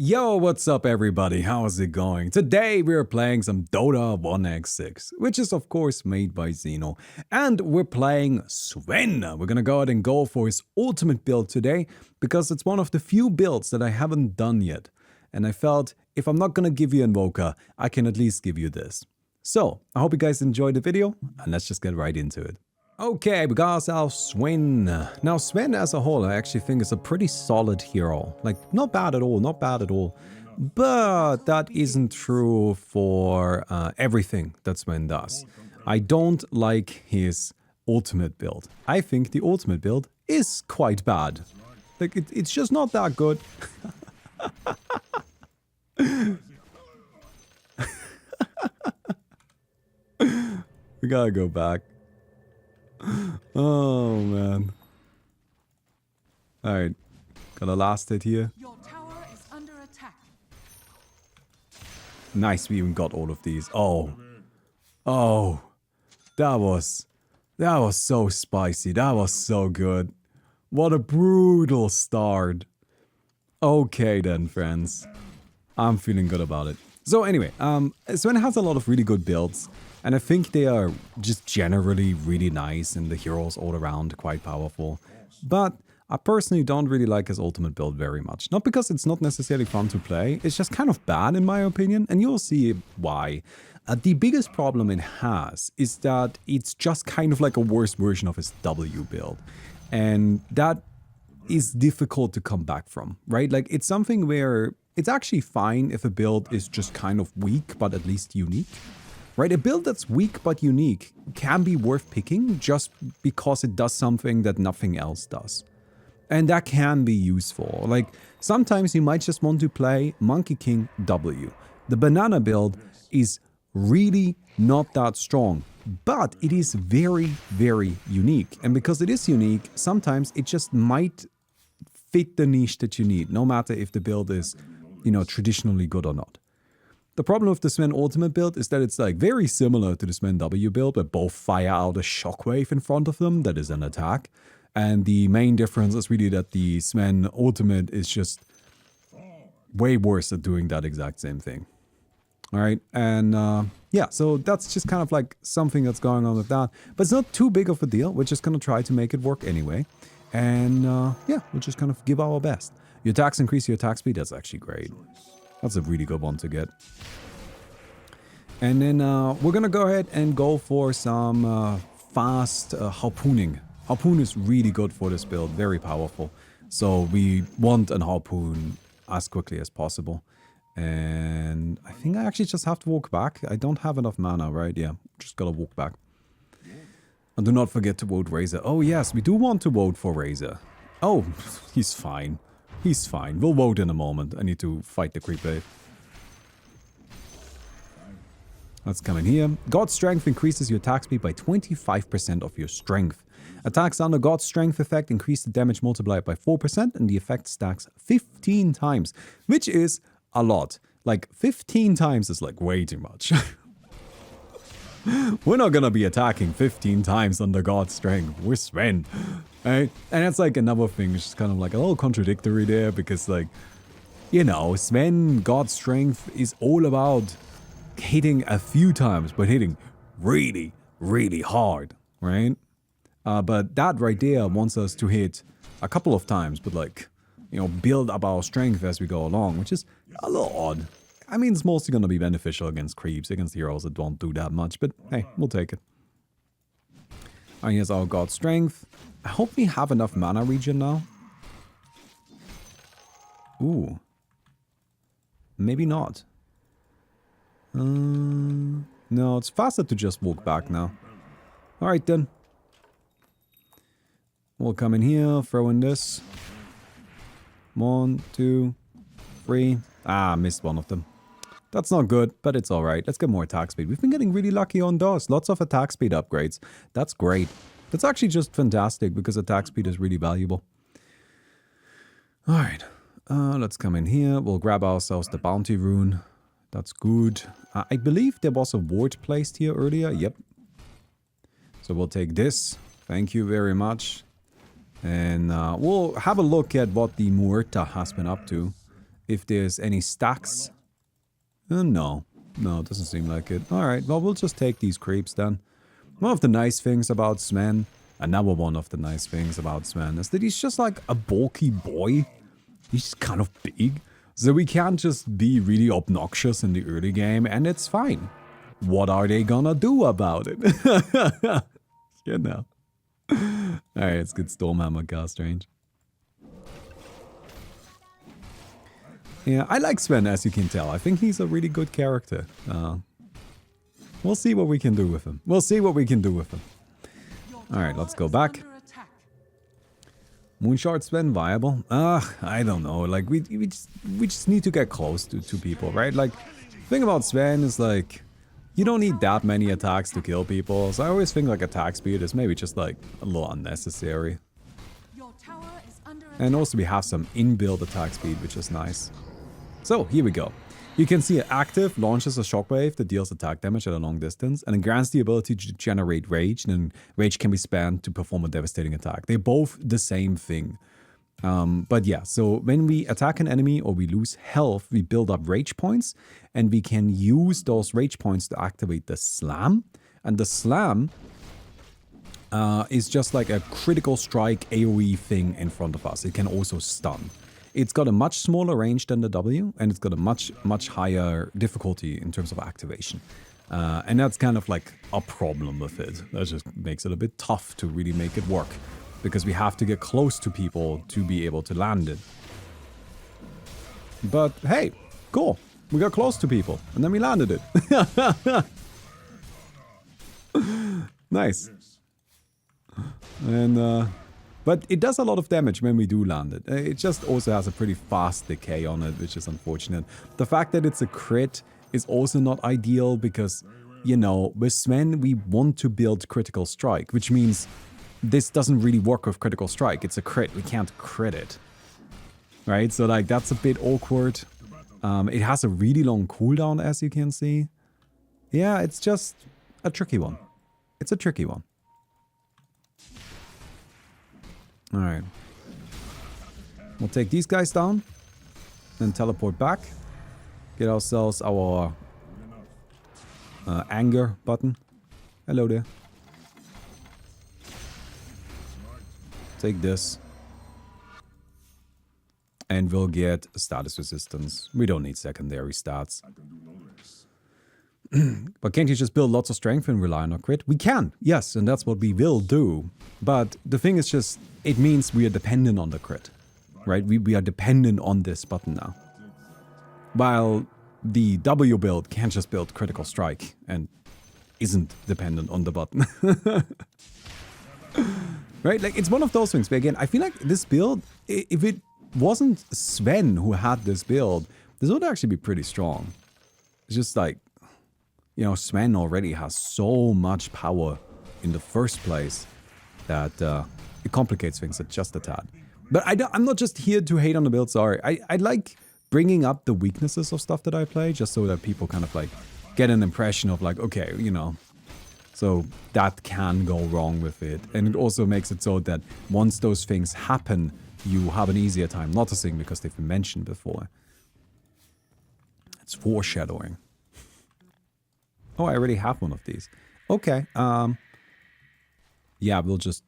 Yo, what's up everybody? How's it going? Today we're playing some Dota 1x6, which is of course made by Xeno. And we're playing Sven. We're gonna go ahead and go for his ultimate build today, because it's one of the few builds that I haven't done yet. And I felt, if I'm not gonna give you Invoker, I can at least give you this. So, I hope you guys enjoyed the video, and let's just get right into it. Okay, we got ourselves Sven. Now, Sven as a whole, I actually think is a pretty solid hero. Like, not bad at all, not bad at all. But that isn't true for everything that Sven does. I don't like his ultimate build. I think the ultimate build is quite bad. Like, it's just not that good. We gotta go back. Oh man. Alright. Got a last hit here. Your tower is under attack. Nice, we even got all of these. Oh. Oh. That was so spicy. That was so good. What a brutal start. Okay then, friends. I'm feeling good about it. So anyway, Sven has a lot of really good builds. And I think they are just generally really nice, and the heroes all around quite powerful. But I personally don't really like his ultimate build very much. Not because it's not necessarily fun to play, it's just kind of bad in my opinion, and you'll see why. The biggest problem it has is that it's just kind of like a worse version of his W build. And that is difficult to come back from, right? Like, it's something where it's actually fine if a build is just kind of weak, but at least unique. Right, a build that's weak but unique can be worth picking just because it does something that nothing else does. And that can be useful. Like, sometimes you might just want to play Monkey King W. The banana build is really not that strong, but it is very, very unique. And because it is unique, sometimes it just might fit the niche that you need, no matter if the build is, you know, traditionally good or not. The problem with the Sven ultimate build is that it's like very similar to the Sven W build, where both fire out a shockwave in front of them that is an attack. And the main difference is really that the Sven ultimate is just way worse at doing that exact same thing. Alright, and yeah, so that's just kind of like something that's going on with that. But it's not too big of a deal. We're just going to try to make it work anyway. And yeah, we'll just kind of give our best. Your attacks increase your attack speed. That's actually great. That's a really good one to get. And then we're gonna go ahead and go for some fast harpooning. Harpoon is really good for this build, very powerful. So we want an harpoon as quickly as possible. And I think I actually just have to walk back. I don't have enough mana, right? Yeah, just gotta walk back. And do not forget to vote Razor. Oh yes, we do want to vote for Razor. Oh, he's fine. He's fine. We'll vote in a moment. I need to fight the creep wave. Let's come in here. God's Strength increases your attack speed by 25% of your strength. Attacks under God's Strength effect increase the damage multiplier by 4%, and the effect stacks 15 times, which is a lot. Like, 15 times is like way too much. We're not gonna be attacking 15 times under God's Strength. We're Sven. Right? And that's like another thing, which is kind of like a little contradictory there, because like, you know, Sven, God's Strength is all about hitting a few times, but hitting really, really hard, right? But that right there wants us to hit a couple of times, but like, you know, build up our strength as we go along, which is a little odd. I mean, it's mostly going to be beneficial against creeps, against heroes that don't do that much, but hey, we'll take it. And here's our God Strength. I hope we have enough mana regen now. Ooh. Maybe not. No, it's faster to just walk back now. Alright then. We'll come in here, throw in this. 1, 2, 3. Ah, missed one of them. That's not good, but it's alright. Let's get more attack speed. We've been getting really lucky on those. Lots of attack speed upgrades. That's great. That's actually just fantastic, because attack speed is really valuable. Alright. Let's come in here. We'll grab ourselves the bounty rune. That's good. I believe there was a ward placed here earlier. Yep. So we'll take this. Thank you very much. And we'll have a look at what the Muerta has been up to. if there's any stacks. No. No, it doesn't seem like it. Alright, well, we'll just take these creeps then. One of the nice things about Sven, another one of the nice things about Sven, is that he's just like a bulky boy. He's just kind of big. So we can't just be really obnoxious in the early game, and it's fine. What are they gonna do about it? You know. Alright, let's get Stormhammer cast range. Yeah, I like Sven, as you can tell. I think he's a really good character. We'll see what we can do with him. We'll see what we can do with him. Alright, let's go back. Moonshard Sven viable? I don't know. Like, we just need to get close to people, right? Like, the thing about Sven is, like, you don't need that many attacks to kill people. So I always think, like, attack speed is maybe just, like, a little unnecessary. And also we have some inbuilt attack speed, which is nice. So, here we go. You can see it active, launches a shockwave that deals attack damage at a long distance, and it grants the ability to generate rage, and then rage can be spent to perform a devastating attack. They're both the same thing. But yeah, so when we attack an enemy or we lose health, we build up rage points, and we can use those rage points to activate the slam. And the slam is just like a critical strike AoE thing in front of us. It can also stun. It's got a much smaller range than the W, and it's got a much higher difficulty in terms of activation. And that's kind of like a problem with it. That just makes it a bit tough to really make it work, because we have to get close to people to be able to land it. But hey, cool. We got close to people, and then we landed it. Nice. And but it does a lot of damage when we do land it. It just also has a pretty fast decay on it, which is unfortunate. The fact that it's a crit is also not ideal because, you know, with Sven we want to build critical strike, which means this doesn't really work with critical strike. It's a crit. We can't crit it. Right? So like that's a bit awkward. It has a really long cooldown, as you can see. Yeah, it's just a tricky one. It's a tricky one. Alright. We'll take these guys down. Then teleport back. Get ourselves our anger button. Hello there. Take this. And we'll get status resistance. We don't need secondary stats. But can't you just build lots of strength and rely on a crit? We can, yes, and that's what we will do. But the thing is just, it means we are dependent on the crit, right? We are dependent on this button now. While the W build can't just build critical strike and isn't dependent on the button. Right? Like, it's one of those things where, again, I feel like this build, if it wasn't Sven who had this build, this would actually be pretty strong. It's just like, you know, Sven already has so much power in the first place that it complicates things just a tad. But I'm not just here to hate on the build, sorry. I like bringing up the weaknesses of stuff that I play, just so that people kind of like get an impression of like, okay, you know, so that can go wrong with it. And it also makes it so that once those things happen, you have an easier time noticing because they've been mentioned before. It's foreshadowing. Oh, I already have one of these. Okay. Yeah, we'll just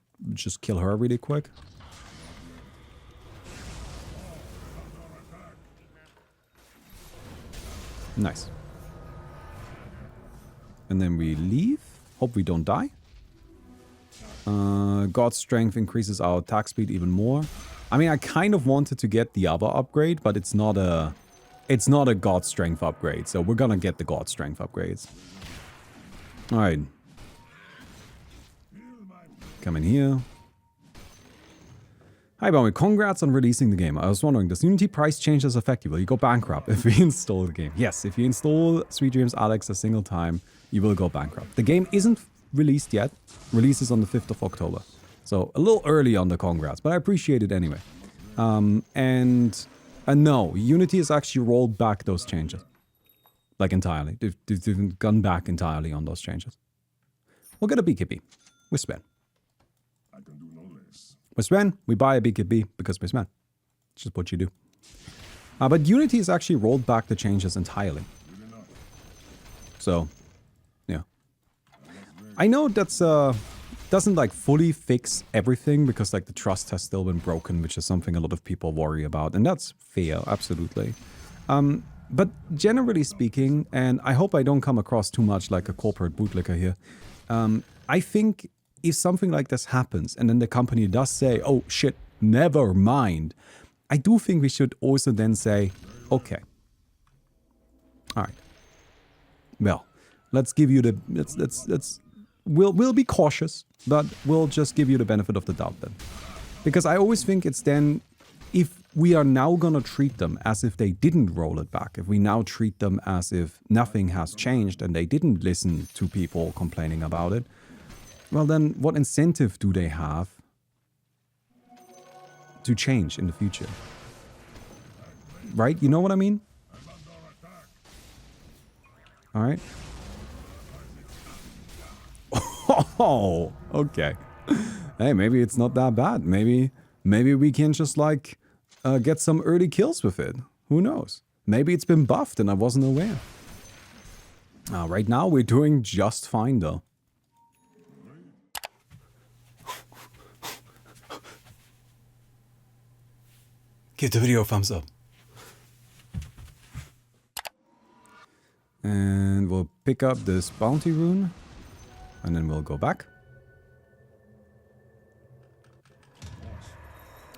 kill her really quick. Nice. And then we leave. Hope we don't die. God's strength increases our attack speed even more. I mean, I kind of wanted to get the other upgrade, but it's not a God strength upgrade. So we're gonna get the God strength upgrades. Alright. Come in here. Hi, Baumi. Congrats on releasing the game. I was wondering, does Unity price changes affect you? Will you go bankrupt if you install the game? Yes, if you install Sweet Dreams Alex a single time, you will go bankrupt. The game isn't released yet. Release is on the 5th of October. So a little early on the congrats, but I appreciate it anyway. And no, Unity has actually rolled back those changes. Like entirely. They've gone back entirely on those changes. We'll get a BKB with Sven. With Sven, we buy a BKB because we're Sven. It's just what you do. But Unity has actually rolled back the changes entirely. So, yeah. I know that's doesn't like fully fix everything because like the trust has still been broken, which is something a lot of people worry about, and that's fair, absolutely. But generally speaking, and I hope I don't come across too much like a corporate bootlicker here, I think if something like this happens and then the company does say, oh shit, never mind, I do think we should also then say, okay, all right, well, let's give you the, we'll be cautious, but we'll just give you the benefit of the doubt then. Because I always think it's then, if we are now gonna treat them as if they didn't roll it back, if we now treat them as if nothing has changed and they didn't listen to people complaining about it, well then what incentive do they have to change in the future? Right? You know what I mean? Alright. Oh, okay. Hey, maybe it's not that bad. Maybe we can just like get some early kills with it. Who knows? Maybe it's been buffed and I wasn't aware. Right now we're doing just fine though. Give the video a thumbs up. And we'll pick up this bounty rune. And then we'll go back.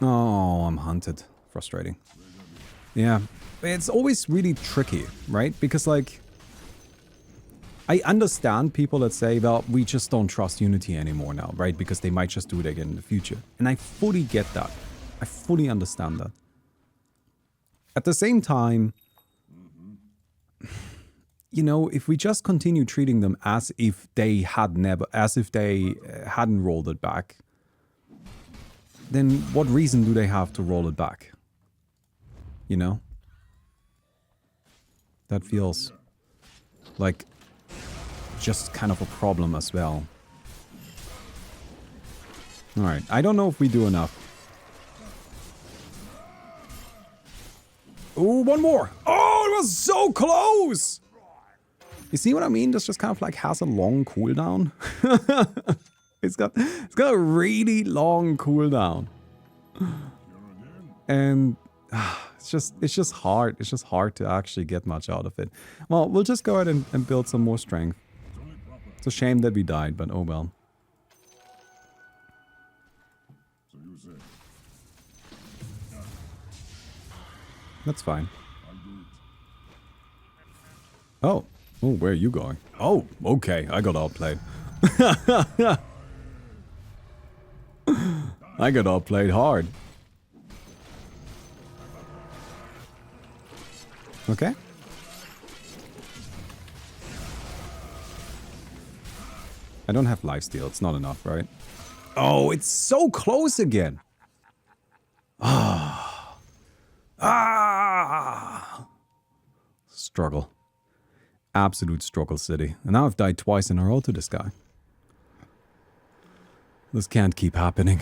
Oh, I'm hunted. Frustrating. Yeah. It's always really tricky, right? Because like, I understand people that say, well, we just don't trust Unity anymore now, right? Because they might just do it again in the future. And I fully get that. I fully understand that. At the same time, you know, if we just continue treating them as if they had never, as if they hadn't rolled it back, then what reason do they have to roll it back? You know? That feels like just kind of a problem as well. Alright, I don't know if we do enough. Ooh, one more! Oh, it was so close! You see what I mean? This just kind of like has a long cooldown. It's got a really long cooldown. And it's just hard. It's just hard to actually get much out of it. Well, we'll just go ahead and build some more strength. It's a shame that we died, but oh well. That's fine. Oh. Oh, where are you going? Oh, okay. I got outplayed. I got outplayed hard. Okay. I don't have lifesteal. It's not enough, right? Oh, it's so close again. Ah. Ah. Struggle. Absolute struggle city. And now I've died twice in a row to this guy. This can't keep happening.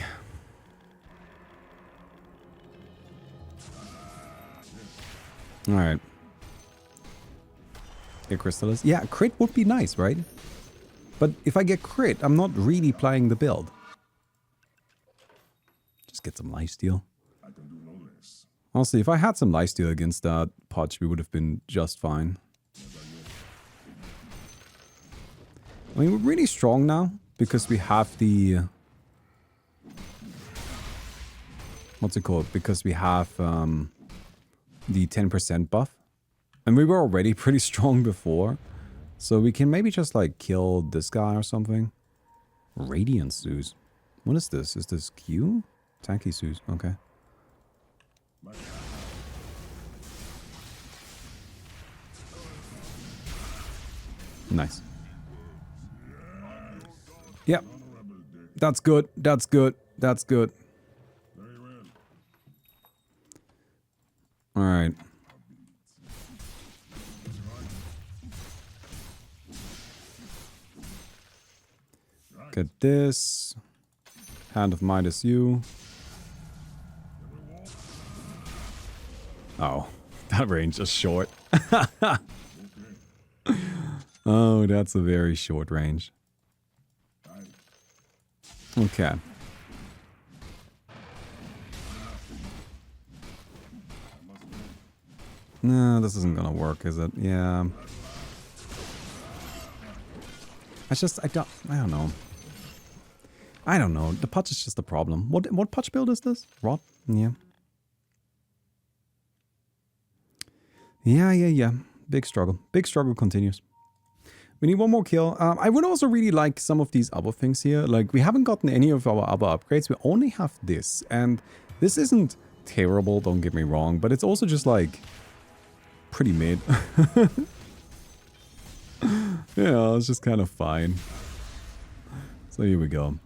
Alright. Get Crystallis. Yeah, crit would be nice, right? But if I get crit, I'm not really playing the build. Just get some lifesteal. Honestly, if I had some lifesteal against that pudge, we would have been just fine. I mean, we're really strong now because we have the... what's it called? Because we have the 10% buff. And we were already pretty strong before. So we can maybe just like kill this guy or something. Radiant Zeus. What is this? Is this Q? Tanky Zeus. Okay. Nice. Yep. That's good. That's good. That's good. Alright. Get this. Hand of Midas you. Oh. that range is short. Oh, that's a very short range. Okay. No, this isn't gonna work, is it? Yeah. I don't know. I don't know. The pudge is just a problem. What pudge build is this? Rod? Yeah. Yeah. Big struggle. Big struggle continues. We need one more kill. I would also really like some of these other things here. Like, we haven't gotten any of our other upgrades. We only have this. And this isn't terrible, don't get me wrong. But it's also just, like, pretty mid. Yeah, it's just kind of fine. So here we go.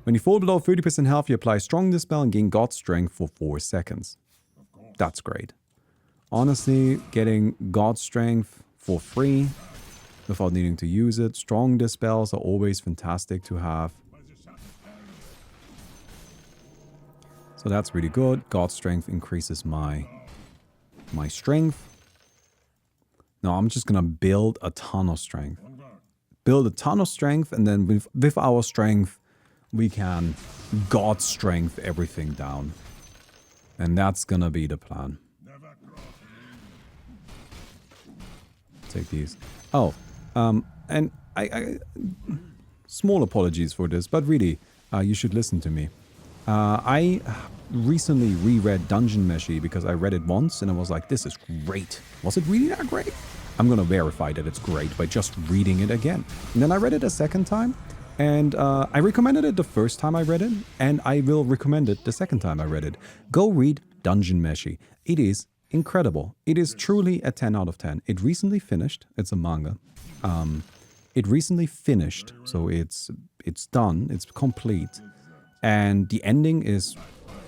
When you fall below 30% health, you apply Strong Dispel and gain God Strength for 4 seconds. That's great. Honestly, getting God Strength for free without needing to use it. Strong Dispels are always fantastic to have. So that's really good. God Strength increases my strength. Now I'm just gonna build a ton of strength. Build a ton of strength, and then with our strength, we can God Strength everything down. And that's gonna be the plan. Take these. Oh, and I small apologies for this, but really, you should listen to me. I recently reread Dungeon Meshi because I read it once and I was like, this is great. Was it really that great? I'm gonna verify that it's great by just reading it again. And then I read it a second time, and I recommended it the first time I read it, and I will recommend it the second time I read it. Go read Dungeon Meshi. It is incredible. It is truly a 10 out of 10. It recently finished. It's a manga. It recently finished, so it's done. It's complete. And the ending is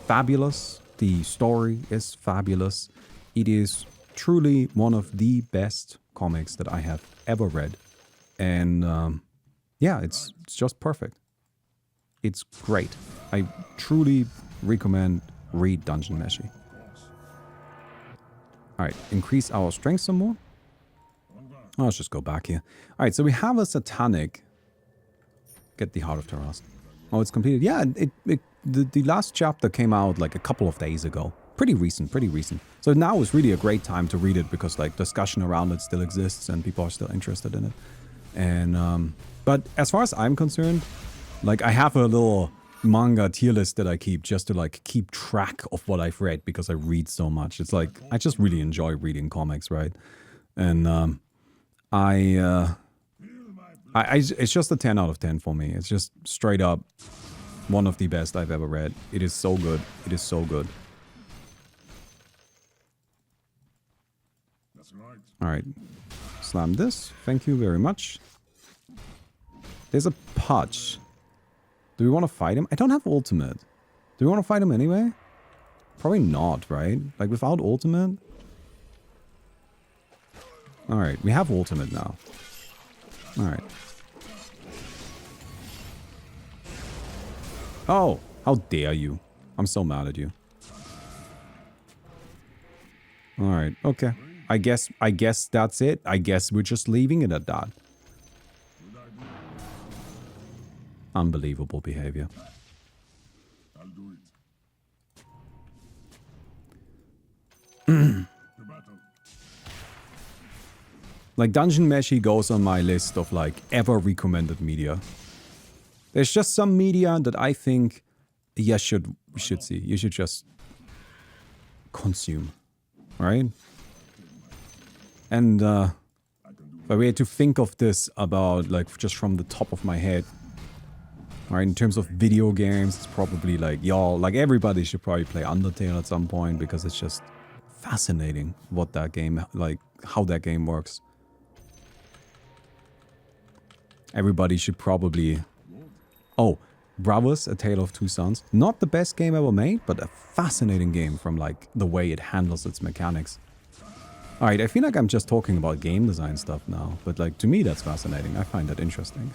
fabulous. The story is fabulous. It is truly one of the best comics that I have ever read. And yeah, it's just perfect. It's great. I truly recommend read Dungeon Meshi. Alright, increase our strength some more. Oh, let's just go back here. Alright, so we have a Satanic. Get the Heart of Taras. Oh, it's completed. Yeah, the last chapter came out like a couple of days ago. Pretty recent. So now is really a great time to read it because like discussion around it still exists and people are still interested in it. And but as far as I'm concerned, like I have a little manga tier list that I keep just to like keep track of what I've read because I read so much. It's like I just really enjoy reading comics, right? And it's just a 10 out of 10 for me. It's just straight up one of the best I've ever read. It is so good. It is so good. That's right. Alright. Slam this. Thank you very much. There's a pudge. Do we want to fight him? I don't have ultimate. Do we want to fight him anyway? Probably not, right? Like without ultimate? Alright, we have ultimate now. Alright. Oh, how dare you. I'm so mad at you. Alright, okay. I guess that's it. I guess we're just leaving it at that. Unbelievable behavior. I'll do it. Like Dungeon Meshi goes on my list of like ever recommended media. There's just some media that I think you should see. You should just consume, right? And if I were to think of this about like just from the top of my head, right? In terms of video games, it's probably like y'all, like everybody should probably play Undertale at some point because it's just fascinating what that game, like how that game works. Everybody should probably... Oh, Bravos, A Tale of Two Sons. Not the best game ever made, but a fascinating game from like the way it handles its mechanics. Alright, I feel like I'm just talking about game design stuff now, but like to me that's fascinating. I find that interesting.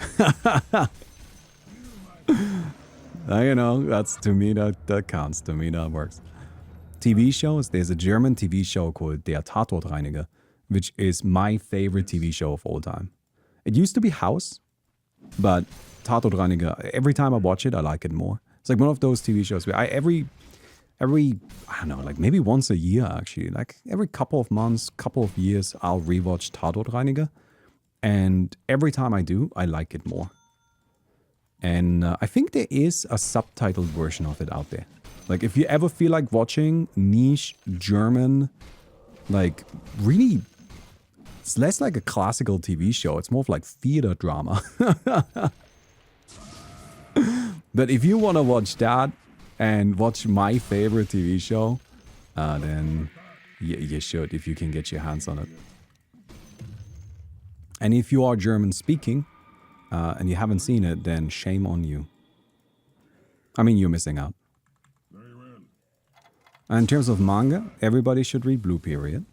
You know, that's to me that counts. To me that works. TV shows, there's a German TV show called Der Tatortreiniger, which is my favorite TV show of all time. It used to be House, but Tatortreiniger, every time I watch it, I like it more. It's like one of those TV shows where every I don't know, like maybe once a year actually, like every couple of months, couple of years, I'll rewatch Tatortreiniger. And every time I do, I like it more. And I think there is a subtitled version of it out there. Like if you ever feel like watching niche German, like really, it's less like a classical TV show. It's more of like theater drama. But if you want to watch that and watch my favorite TV show, then you should if you can get your hands on it. And if you are German speaking and you haven't seen it, then shame on you. I mean, you're missing out. And in terms of manga, everybody should read Blue Period.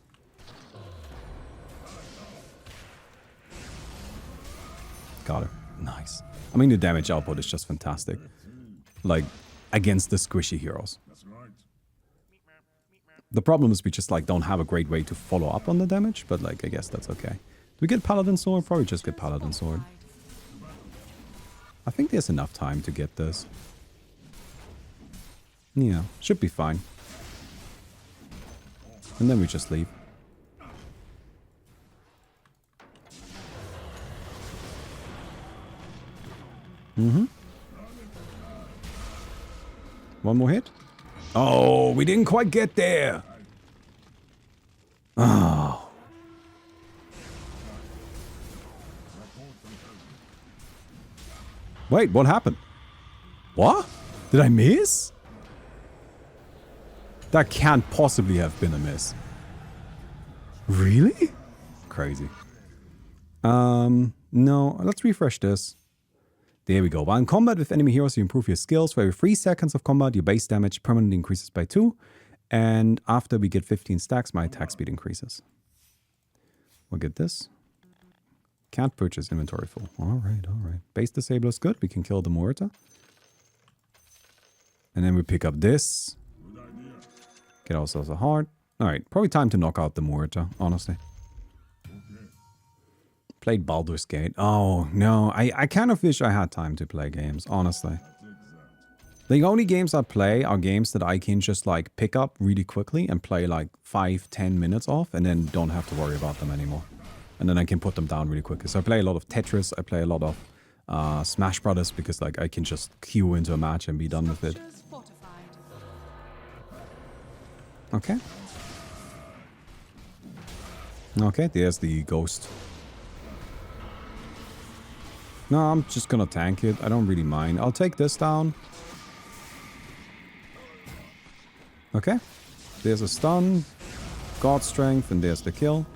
Got it. Nice. I mean, the damage output is just fantastic. Like, against the squishy heroes. The problem is we just, like, don't have a great way to follow up on the damage, but, like, I guess that's okay. Do we get Paladin Sword? Probably just get Paladin Sword. I think there's enough time to get this. Yeah, should be fine. And then we just leave. Mm-hmm. One more hit. Oh, we didn't quite get there. Oh. Wait, what happened? What? Did I miss? That can't possibly have been a miss. Really? Crazy. No, let's refresh this. There we go. While in combat with enemy heroes, you improve your skills. For every 3 seconds of combat, your base damage permanently increases by 2. And after we get 15 stacks, my attack speed increases. We'll get this. Can't purchase inventory full. Alright, alright. Base disable is good. We can kill the Mortar. And then we pick up this. Get ourselves a heart. Alright, probably time to knock out the Mortar, honestly. Played Baldur's Gate. Oh, no. I kind of wish I had time to play games, honestly. The only games I play are games that I can just, like, pick up really quickly and play, like, 5-10 minutes off and then don't have to worry about them anymore. And then I can put them down really quickly. So I play a lot of Tetris. I play a lot of Smash Brothers because, like, I can just queue into a match and be done with it. Okay. Okay, there's the ghost. No, I'm just gonna tank it. I don't really mind. I'll take this down. Okay. There's a stun. God strength, and there's the kill.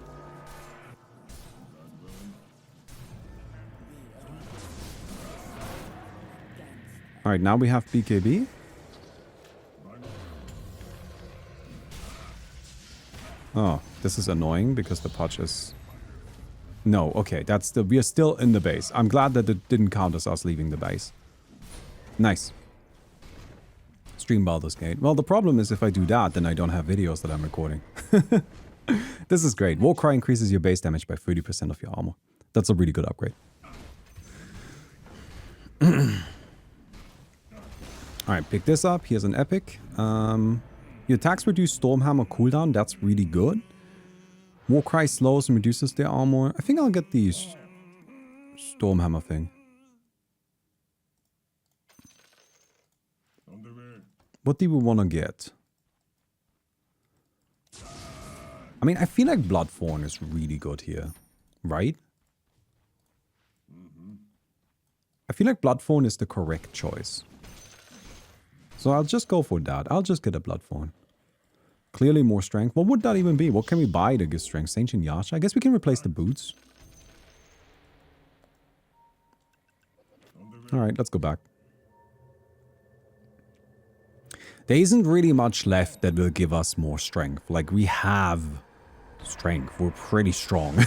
Alright, now we have BKB. Oh, this is annoying because the pudge is... No, okay, that's the... We are still in the base. I'm glad that it didn't count as us leaving the base. Nice. Stream Baldur's Gate. Well, the problem is if I do that, then I don't have videos that I'm recording. This is great. Warcry increases your base damage by 30% of your armor. That's a really good upgrade. Alright, pick this up. Here's an epic. Your attacks reduce Stormhammer cooldown. That's really good. Warcry slows and reduces their armor. I think I'll get the Stormhammer thing. What do we want to get? I mean, I feel like Bloodthorn is really good here. Right? I feel like Bloodthorn is the correct choice. So I'll just go for that. I'll just get a Bloodthorn. Clearly more strength. What would that even be? What can we buy to get strength? Ancient Yasha? I guess we can replace the boots. Alright, let's go back. There isn't really much left that will give us more strength. Like, we have strength. We're pretty strong.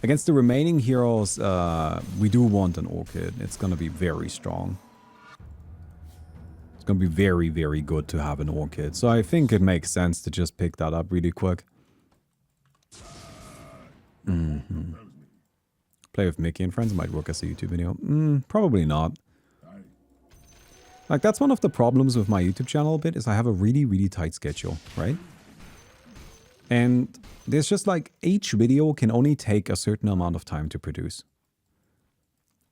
Against the remaining heroes, we do want an Orchid. It's gonna be very strong. gonna be very, very good to have an orchid. So I think it makes sense to just pick that up really quick. Play with Mickey and friends might work as a YouTube video. Probably not. Like, that's one of the problems with my YouTube channel a bit, is I have a really, really tight schedule, right? And there's just like, each video can only take a certain amount of time to produce.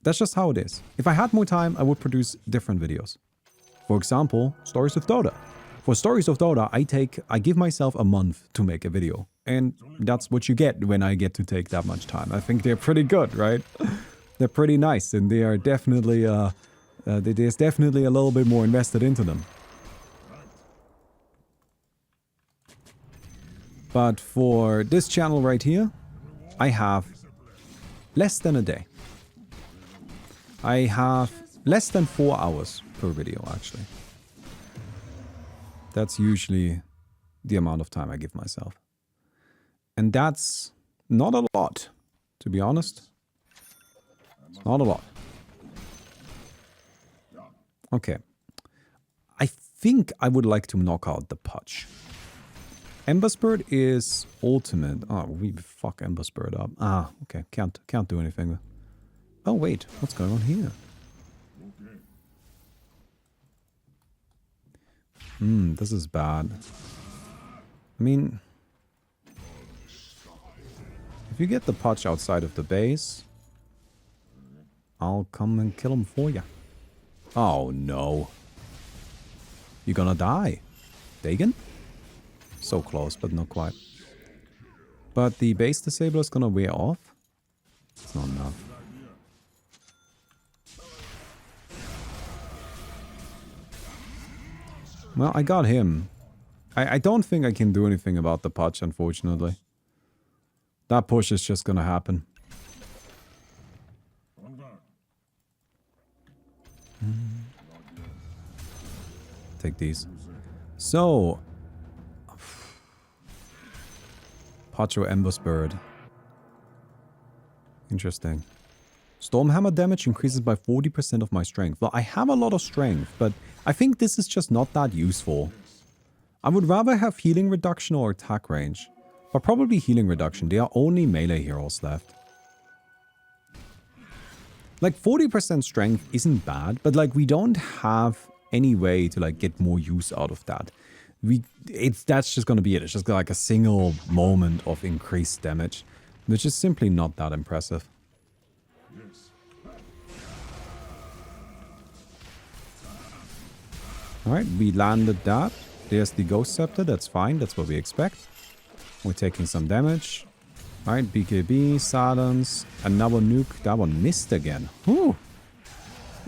That's just how it is. If I had more time, I would produce different videos. For example, Stories of Dota. For Stories of Dota, I give myself a month to make a video. And that's what you get when I get to take that much time. I think they're pretty good, right? They're pretty nice, and they are definitely, there's definitely a little bit more invested into them. But for this channel right here, I have less than a day. I have less than 4 hours per video, actually. That's usually the amount of time I give myself. And that's not a lot, to be honest. It's not a lot. Okay. I think I would like to knock out the pudge. Ember Spirit is ultimate. Oh, we fuck Ember Spirit up. Ah, okay. Can't do anything. Oh, wait. What's going on here? This is bad. I mean, if you get the pudge outside of the base, I'll come and kill him for you. Oh, no. You're gonna die. Dagon? So close, but not quite. But the base disabler is gonna wear off. It's not enough. Well, I got him. I don't think I can do anything about the pudge, unfortunately. That push is just gonna happen. Take these. So, Pudge or Ember Spirit. Interesting. Stormhammer damage increases by 40% of my strength. Well, I have a lot of strength, but I think this is just not that useful. I would rather have healing reduction or attack range. But probably healing reduction. There are only melee heroes left. Like, 40% strength isn't bad, but like, we don't have any way to like get more use out of that. That's just gonna be it. It's just like a single moment of increased damage, which is simply not that impressive. Alright, we landed that. There's the Ghost Scepter, that's fine, that's what we expect. We're taking some damage. Alright, BKB, silence, another nuke. That one missed again. Whew.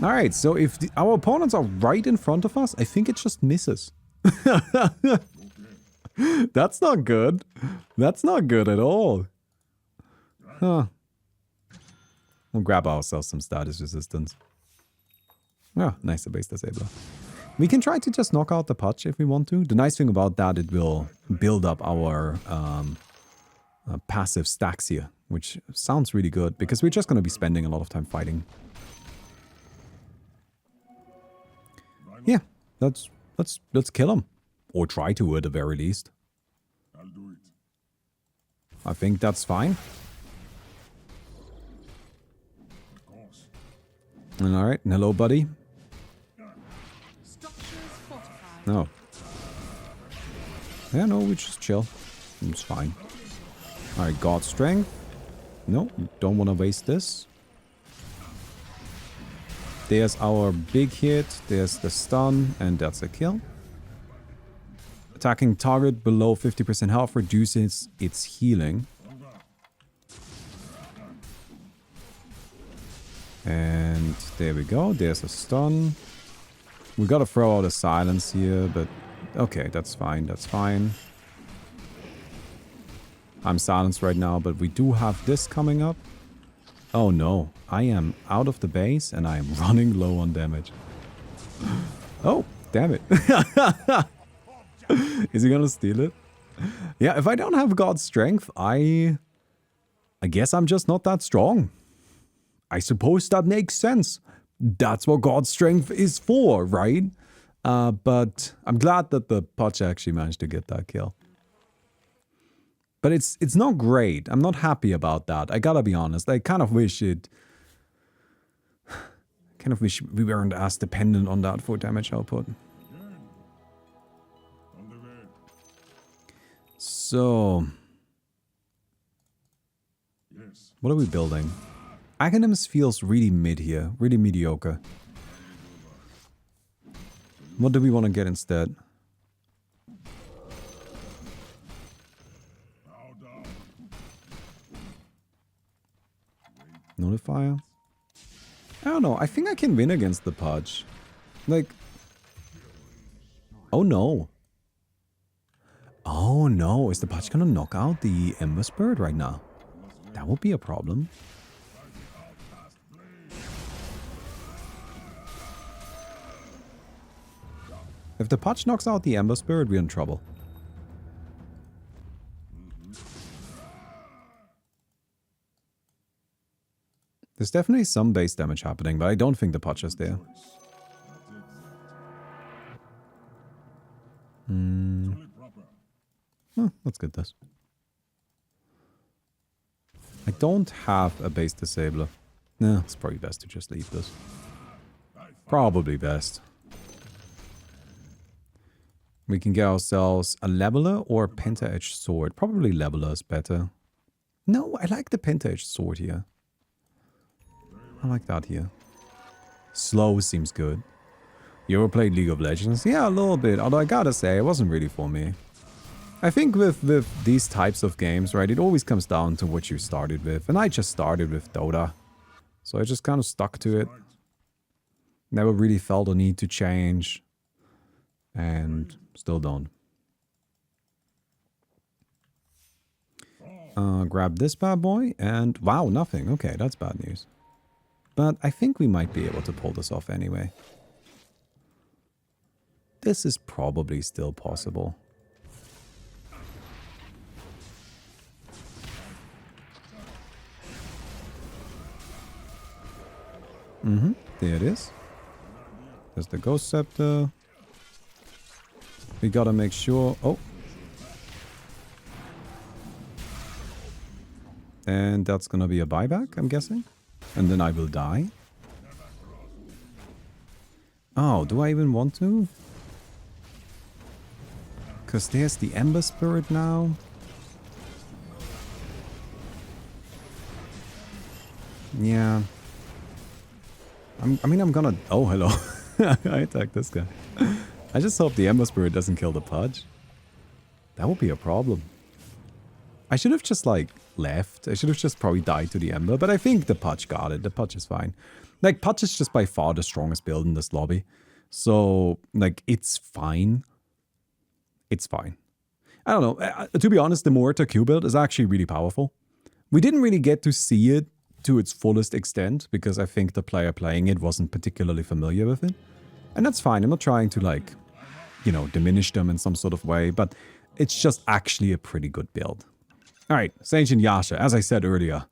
Alright, so if our opponents are right in front of us, I think it just misses. That's not good. That's not good at all. Huh. We'll grab ourselves some status resistance. Oh, nice, a base disabler. We can try to just knock out the pudge if we want to. The nice thing about that, it will build up our passive stacks here, which sounds really good because we're just going to be spending a lot of time fighting. Yeah, let's kill him, or try to at the very least. I'll do it. I think that's fine. Of course. All right, hello, buddy. No. Yeah, no, we just chill. It's fine. Alright, God Strength. No, don't want to waste this. There's our big hit. There's the stun, and that's a kill. Attacking target below 50% health reduces its healing. And there we go. There's a stun. We gotta throw out a silence here, but okay, that's fine, that's fine. I'm silenced right now, but we do have this coming up. Oh no, I am out of the base and I am running low on damage. Oh, damn it. Is he gonna steal it? Yeah, if I don't have God's strength, I guess I'm just not that strong. I suppose that makes sense. That's what God's strength is for, right? But I'm glad that the pudge actually managed to get that kill. But it's not great. I'm not happy about that. I gotta be honest. I kind of wish it... kind of wish we weren't as dependent on that for damage output. So... Yes. what are we building? Aghanims feels really mid here. Really mediocre. What do we want to get instead? Nullifier? I don't know. I think I can win against the pudge. Like... oh no. Oh no. Is the pudge gonna knock out the Ember Spirit right now? That would be a problem. If the pudge knocks out the Ember Spirit, we're in trouble. There's definitely some base damage happening, but I don't think the pudge is there. Let's get this. I don't have a base disabler. Nah, it's probably best to just leave this. Probably best. We can get ourselves a leveler or a penta-edged sword. Probably leveler is better. No, I like the penta-edged sword here. I like that here. Slow seems good. You ever played League of Legends? Yeah, a little bit. Although I gotta say, it wasn't really for me. I think with these types of games, right, it always comes down to what you started with. And I just started with Dota. So I just kind of stuck to it. Never really felt a need to change. And still don't. Grab this bad boy and... wow, nothing. Okay, that's bad news. But I think we might be able to pull this off anyway. This is probably still possible. There it is. There's the Ghost Scepter. We gotta make sure... oh. And that's gonna be a buyback, I'm guessing. And then I will die. Oh, do I even want to? Because there's the Ember Spirit now. Yeah. I mean, I'm gonna... oh, hello. I attacked this guy. I just hope the Ember Spirit doesn't kill the pudge. That would be a problem. I should have just, like, left. I should have just probably died to the Ember. But I think the pudge got it. The pudge is fine. Like, pudge is just by far the strongest build in this lobby. So, like, it's fine. It's fine. I don't know. To be honest, the Mortar Q build is actually really powerful. We didn't really get to see it to its fullest extent, because I think the player playing it wasn't particularly familiar with it. And that's fine. I'm not trying to, like, you know, diminish them in some sort of way, but it's just actually a pretty good build. Alright, Saint Yasha, as I said earlier.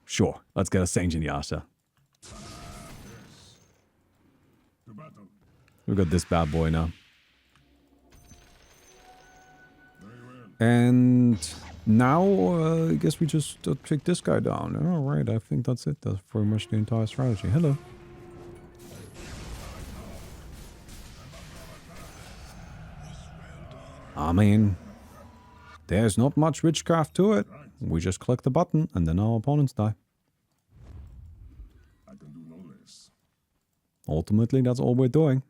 Sure, let's get a Saint Yasha. We got this bad boy now. And now, I guess we just take this guy down. Alright, I think that's it. That's pretty much the entire strategy. Hello. I mean, there's not much witchcraft to it. We just click the button and then our opponents die. I can do no less. Ultimately, that's all we're doing.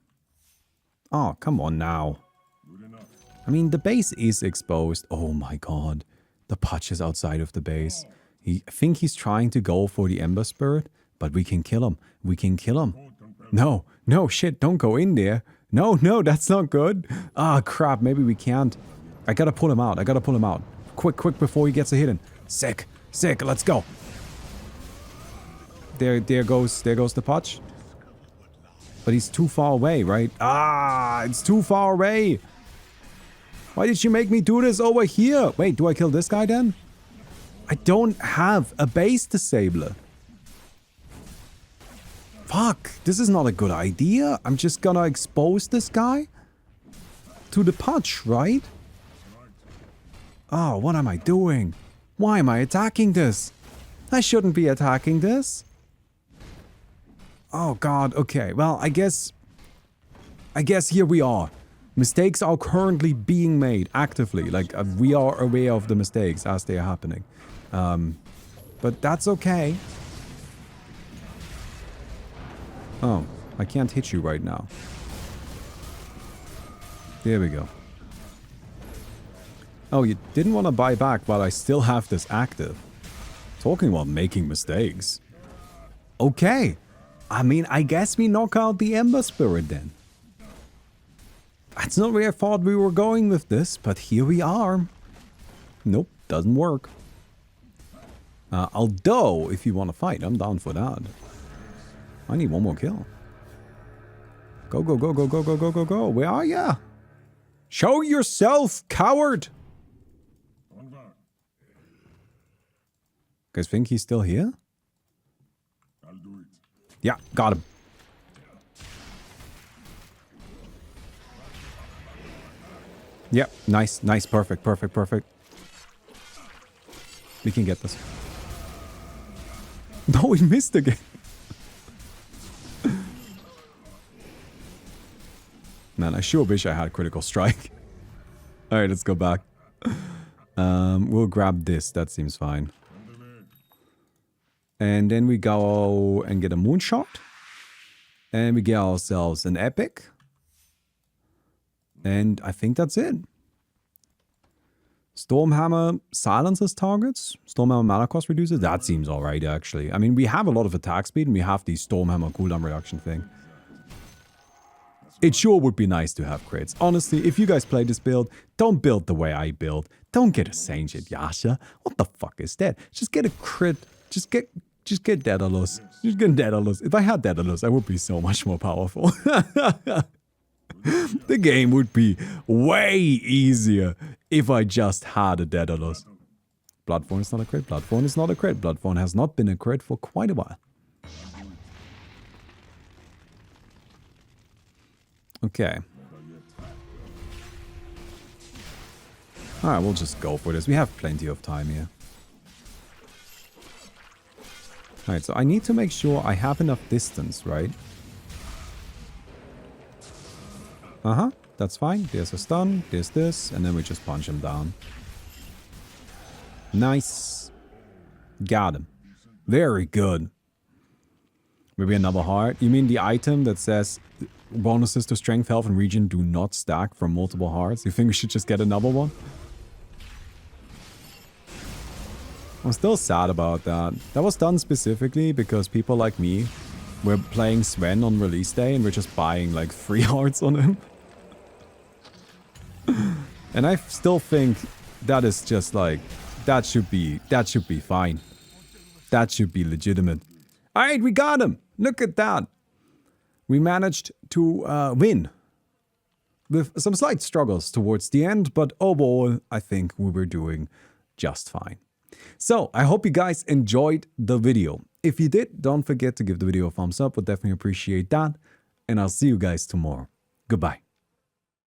Oh, come on now. Good enough. I mean, the base is exposed. Oh my god. The pudge is outside of the base. I think he's trying to go for the Ember Spirit, but we can kill him. We can kill him. No, no, shit, don't go in there. No, no, that's not good. Ah, crap, maybe we can't. I gotta pull him out. I gotta pull him out. Quick, quick, before he gets a hit in. Sick, sick, let's go. There goes the pudge. But he's too far away, right? Ah, it's too far away. Why did you make me do this over here? Wait, do I kill this guy then? I don't have a base disabler. Fuck, this is not a good idea. I'm just gonna expose this guy to the pudge, right? Oh, what am I doing? Why am I attacking this? I shouldn't be attacking this. Oh god, okay. Well, I guess here we are. Mistakes are currently being made actively. Like, we are aware of the mistakes as they are happening. But that's okay. Oh, I can't hit you right now. There we go. Oh, you didn't want to buy back while I still have this active. Talking about making mistakes. Okay. I mean, I guess we knock out the Ember Spirit then. That's not where I thought we were going with this, but here we are. Nope, doesn't work. Although, if you want to fight, I'm down for that. I need one more kill. Go, go, go, go, go, go, go, go, go. Where are ya? Show yourself, coward! Guys think he's still here? I'll do it. Yeah, got him. Yeah, nice, nice, perfect, perfect, perfect. We can get this. No, we missed again. Man, I sure wish I had critical strike. Alright, let's go back. We'll grab this, that seems fine. And then we go and get a moonshot. And we get ourselves an epic. And I think that's it. Stormhammer silences targets. Stormhammer mana cost reduces. That seems alright, actually. I mean, we have a lot of attack speed and we have the Stormhammer cooldown reduction thing. It sure would be nice to have crits. Honestly, if you guys play this build, don't build the way I build. Don't get a Saint Yasha. What the fuck is that? Just get a crit. Just get Daedalus. Just get Daedalus. If I had Daedalus, I would be so much more powerful. The game would be way easier if I just had a Daedalus. Bloodthorn is not a crit. Bloodthorn is not a crit. Bloodthorn has not been a crit for quite a while. Okay. Alright, we'll just go for this. We have plenty of time here. Alright, so I need to make sure I have enough distance, right? Uh-huh, that's fine. There's a stun, there's this, and then we just punch him down. Nice. Got him. Very good. Maybe another heart. You mean the item that says bonuses to strength, health, and region do not stack from multiple hearts? You think we should just get another one? I'm still sad about that. That was done specifically because people like me were playing Sven on release day and we're just buying like 3 hearts on him. And I still think that is just like, that should be fine. That should be legitimate. Alright, we got him! Look at that! We managed to win. With some slight struggles towards the end, but overall, I think we were doing just fine. So, I hope you guys enjoyed the video. If you did, don't forget to give the video a thumbs up. Would definitely appreciate that. And I'll see you guys tomorrow. Goodbye.